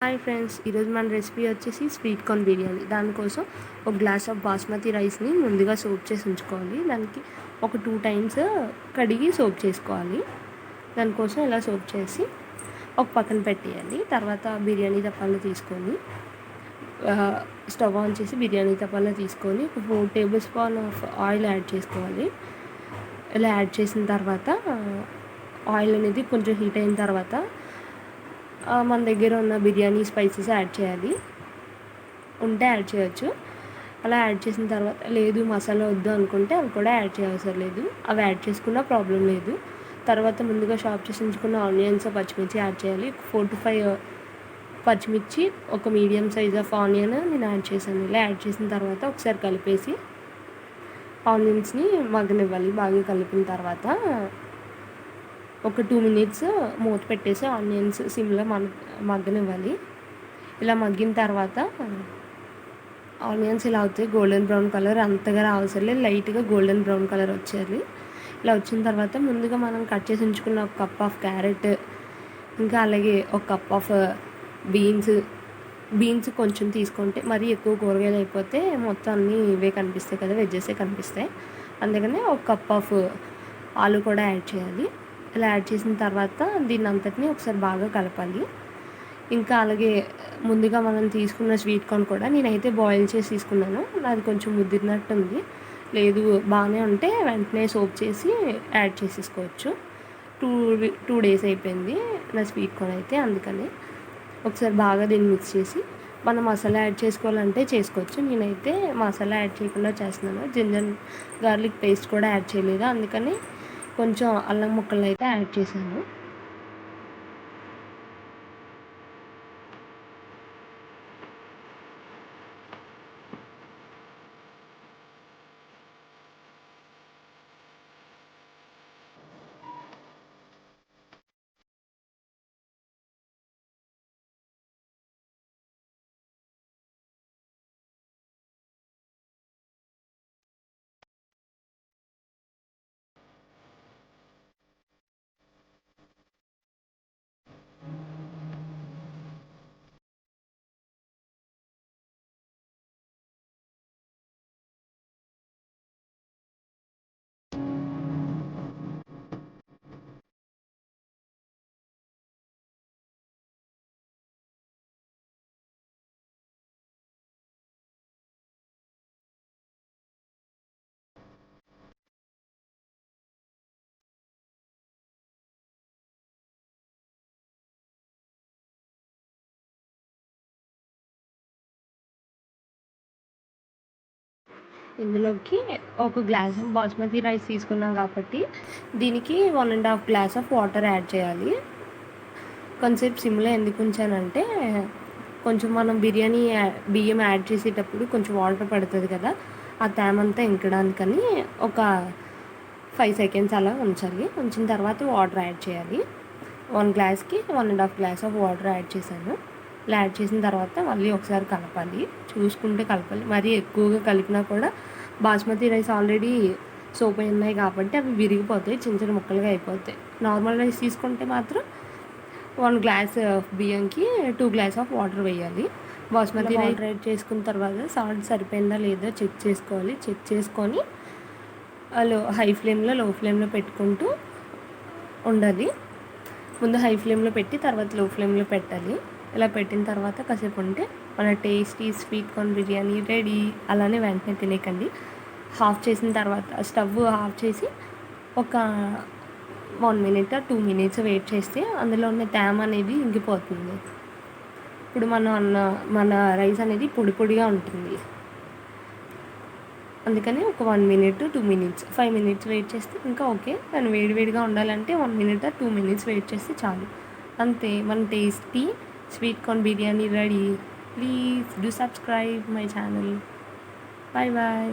Hi friends, ఈరోజు మన recipe వచ్చేసి స్వీట్ కార్న్ బిర్యానీ. దానికోసం ఒక గ్లాస్ ఆఫ్ బాస్మతి రైస్ని ముందుగా సోప్ చేసి ఉంచుకోవాలి. దానికి ఒక 2 టైమ్స్ కడిగి సోప్ చేసుకోవాలి. దానికోసం ఇలా సోప్ చేసి ఒక పక్కన పెట్టేయాలి. తర్వాత బిర్యానీ తప్పాలు తీసుకొని స్టవ్ ఆన్ చేసి బిర్యానీ తప్పాలు తీసుకొని ఒక 4 table spoon of oil add చేసుకోవాలి. ఇలా యాడ్ చేసిన తర్వాత ఆయిల్ అనేది కొంచెం హీట్ అయిన తర్వాత మన దగ్గర ఉన్న బిర్యానీ స్పైసెస్ యాడ్ చేయాలి. ఉంటే యాడ్ చేయొచ్చు. అలా యాడ్ చేసిన తర్వాత లేదు మసాలా వద్దు అనుకుంటే అవి కూడా యాడ్ చేయవసరం లేదు. అవి యాడ్ చేసుకున్నా ప్రాబ్లం లేదు. తర్వాత ముందుగా షాప్ చేసి ఉంచుకున్న ఆనియన్స్, పచ్చిమిర్చి యాడ్ చేయాలి. 4 to 5 పచ్చిమిర్చి, ఒక మీడియం సైజ్ ఆఫ్ ఆనియన్ నేను యాడ్ చేశాను. ఇలా యాడ్ చేసిన తర్వాత ఒకసారి కలిపేసి ఆనియన్స్ని మగ్గనివ్వాలి. బాగా కలిపిన తర్వాత ఒక 2 minutes మూత పెట్టేసి ఆనియన్స్ సిమ్లో మగ్గనివ్వాలి. ఇలా మగ్గిన తర్వాత ఆనియన్స్ ఇలా అవుతాయి గోల్డెన్ బ్రౌన్ కలర్. అంతగా రావాల్సిన లేదు, లైట్గా గోల్డెన్ బ్రౌన్ కలర్ వచ్చేది. ఇలా వచ్చిన తర్వాత ముందుగా మనం కట్ చేసి ఉంచుకున్న ఒక కప్ ఆఫ్ క్యారెట్, ఇంకా అలాగే ఒక కప్ ఆఫ్ బీన్స్ కొంచెం తీసుకుంటే మరీ ఎక్కువ కూరగాయలు అయిపోతే మొత్తం అన్నీ ఇవే కనిపిస్తాయి కదా, వెజ్జెసే కనిపిస్తాయి. అందుకనే ఒక కప్ ఆఫ్ ఆలు కూడా యాడ్ చేయాలి. ఇలా యాడ్ చేసిన తర్వాత దీన్ని అంతటిని ఒకసారి బాగా కలపాలి. ఇంకా అలాగే ముందుగా మనం తీసుకున్న స్వీట్ కార్న్ కూడా నేనైతే బాయిల్ చేసి తీసుకున్నాను. నాది కొంచెం ముదిరినట్టుంది. లేదు బాగానే ఉంటే వెంటనే సోప్ చేసి యాడ్ చేసేసుకోవచ్చు. 2 days అయిపోయింది నా స్వీట్ కార్న్ అయితే. అందుకని ఒకసారి బాగా దీన్ని మిక్స్ చేసి మనం మసాలా యాడ్ చేసుకోవాలంటే చేసుకోవచ్చు. నేనైతే మసాలా యాడ్ చేయకుండా చేస్తున్నాను. జింజర్ గార్లిక్ పేస్ట్ కూడా యాడ్ చేయలేదు. అందుకని కొంచెం అల్లం ముక్కలు అయితే యాడ్ చేశాను. ఇందులోకి ఒక గ్లాస్ ఆఫ్ బాస్మతి రైస్ తీసుకున్నాం కాబట్టి దీనికి 1.5 గ్లాస్ ఆఫ్ వాటర్ యాడ్ చేయాలి. కొంచెంసేపు సిమ్లో ఎందుకు ఉంచానంటే కొంచెం మనం బియ్యం యాడ్ చేసేటప్పుడు కొంచెం వాటర్ పడుతుంది కదా, ఆ తేమంతా ఇంకడానికని ఒక 5 seconds అలా ఉంచాలి. ఉంచిన తర్వాత వాటర్ యాడ్ చేయాలి. 1 గ్లాస్కి 1.5 గ్లాస్ ఆఫ్ వాటర్ యాడ్ చేశాను. ఇలా యాడ్ చేసిన తర్వాత మళ్ళీ ఒకసారి కలపాలి. చూసుకుంటే కలపాలి. మరీ ఎక్కువగా కలిపినా కూడా బాస్మతి రైస్ ఆల్రెడీ సోప్ అయి ఉన్నాయి కాబట్టి అవి విరిగిపోతాయి, చిన్న చిన్న ముక్కలుగా అయిపోతాయి. నార్మల్ రైస్ తీసుకుంటే మాత్రం 1 గ్లాస్ బియ్యంకి 2 గ్లాస్ ఆఫ్ వాటర్ వేయాలి. బాస్మతి రైస్ యాడ్ చేసుకున్న తర్వాత సాల్ట్ సరిపోయిందా లేదా చెక్ చేసుకోవాలి. చెక్ చేసుకొని హై ఫ్లేమ్లో లో ఫ్లేమ్లో పెట్టుకుంటూ ఉండాలి. ముందు హై ఫ్లేమ్లో పెట్టి తర్వాత లో ఫ్లేమ్లో పెట్టాలి. ఇలా పెట్టిన తర్వాత కాసేపు ఉంటే మన tasty sweet corn biryani ready. అలానే వెంటనే తినేకండి. హాఫ్ చేసిన తర్వాత స్టవ్ ఆఫ్ చేసి ఒక 1 minute or 2 minutes వెయిట్ చేస్తే అందులో ఉన్న తేమ అనేది ఇంకిపోతుంది. ఇప్పుడు మన రైస్ అనేది పొడి పొడిగా ఉంటుంది. అందుకని ఒక 1 minute to 2 minutes 5 minutes wait చేస్తే ఇంకా ఓకే. కానీ వేడివేడిగా ఉండాలంటే 1 minute or 2 minutes వెయిట్ చేస్తే చాలు. అంతే, మన tasty sweet corn biryani ready. Please do subscribe my channel. Bye bye.